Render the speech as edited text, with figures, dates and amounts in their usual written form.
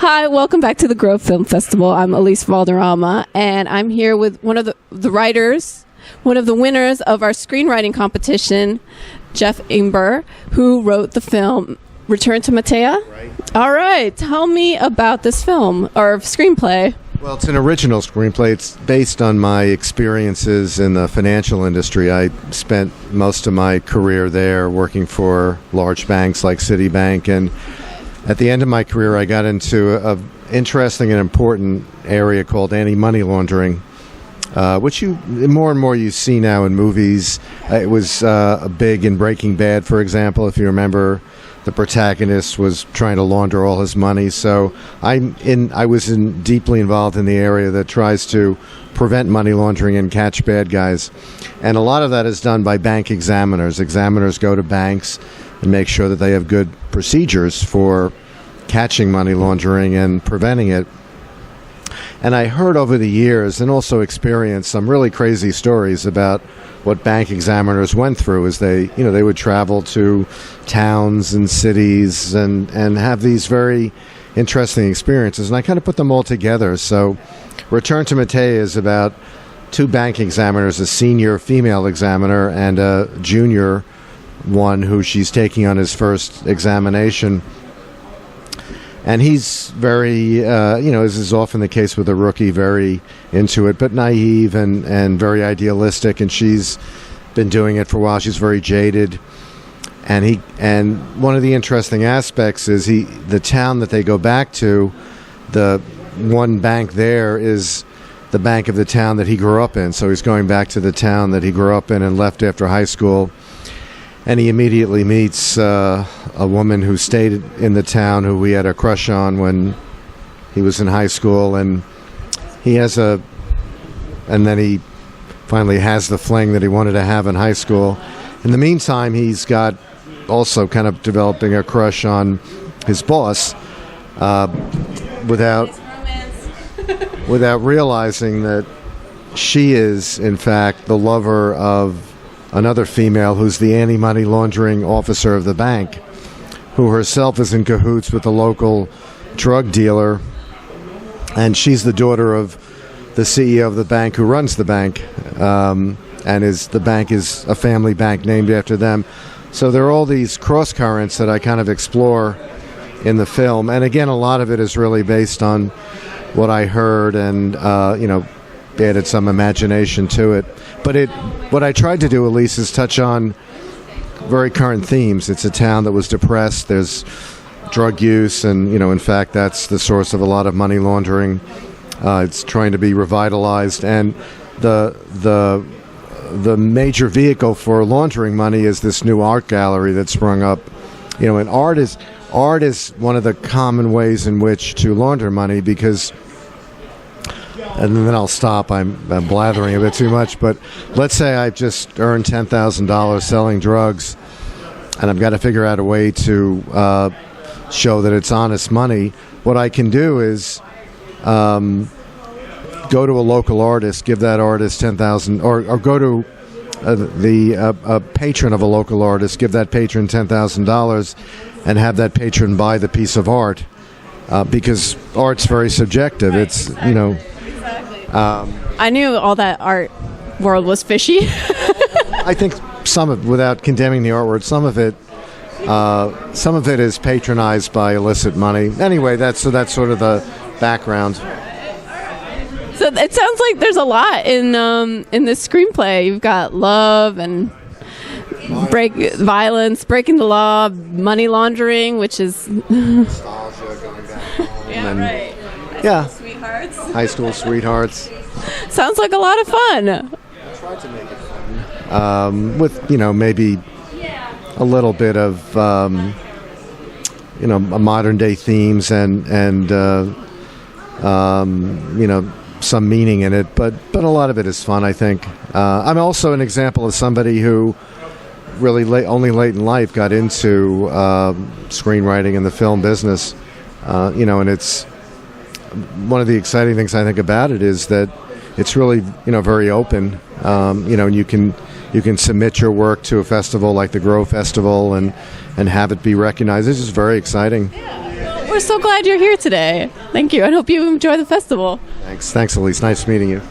Hi, welcome back to the Grove Film Festival. I'm Elise Valderrama, and I'm here with one of the writers, one of the winners of our screenwriting competition, Jeff Ingber, who wrote the film Return to Matea. Right. All right, tell me about this film, or screenplay. Well, it's an original screenplay. It's based on my experiences in the financial industry. I spent most of my career there working for large banks like Citibank, and at the end of my career, I got into an interesting and important area called anti-money laundering, which you more and more you see now in movies. It was big in Breaking Bad, for example, if you remember. The protagonist was trying to launder all his money. So I was deeply involved in the area that tries to prevent money laundering and catch bad guys. And a lot of that is done by bank examiners. Examiners go to banks and make sure that they have good procedures for catching money laundering and preventing it. And I heard over the years and also experienced some really crazy stories about what bank examiners went through as they would travel to towns and cities and have these very interesting experiences. And I kind of put them all together. So Return to Matea is about two bank examiners, a senior female examiner and a junior one who she's taking on his first examination. And he's very, as is often the case with a rookie, very into it, but naive and very idealistic. And she's been doing it for a while. She's very jaded. And one of the interesting aspects is the town that they go back to, the one bank there is the bank of the town that he grew up in. So he's going back to the town that he grew up in and left after high school. And he immediately meets a woman who stayed in the town who he had a crush on when he was in high school. And then he finally has the fling that he wanted to have in high school. In the meantime, he's got also kind of developing a crush on his boss without realizing that she is, in fact, the lover of another female who's the anti-money laundering officer of the bank, who herself is in cahoots with the local drug dealer, and she's the daughter of the CEO of the bank who runs the bank, and the bank is a family bank named after them. So there are all these cross currents that I kind of explore in the film, and again, a lot of it is really based on what I heard and added some imagination to it. But what I tried to do, Elise, is touch on very current themes. It's a town that was depressed. There's drug use, and in fact, that's the source of a lot of money laundering. It's trying to be revitalized, and the major vehicle for laundering money is this new art gallery that sprung up. And art is one of the common ways in which to launder money because. And then I'll stop. I'm blathering a bit too much. But let's say I've just earned $10,000 selling drugs, and I've got to figure out a way to show that it's honest money. What I can do is go to a local artist, give that artist $10,000, or go to a patron of a local artist, give that patron $10,000, and have that patron buy the piece of art because art's very subjective. Right, it's exactly. I knew all that art world was fishy. I think some of, without condemning the art world, some of it is patronized by illicit money. Anyway, that's sort of the background. So it sounds like there's a lot in this screenplay. You've got love and violence, breaking the law, money laundering, which is Nostalgia, going back home. yeah, right. Yeah. Sweethearts. High school sweethearts. Sounds like a lot of fun. I tried to make it fun. With, maybe a little bit of, modern day themes and some meaning in it. But a lot of it is fun, I think. I'm also an example of somebody who really only late in life got into screenwriting in the film business. And it's one of the exciting things I think about it is that it's really very open. And you can submit your work to a festival like the Grove Festival and have it be recognized. This is very exciting. Yeah. We're so glad you're here today. Thank you. I hope you enjoy the festival. Thanks, Elise. Nice meeting you.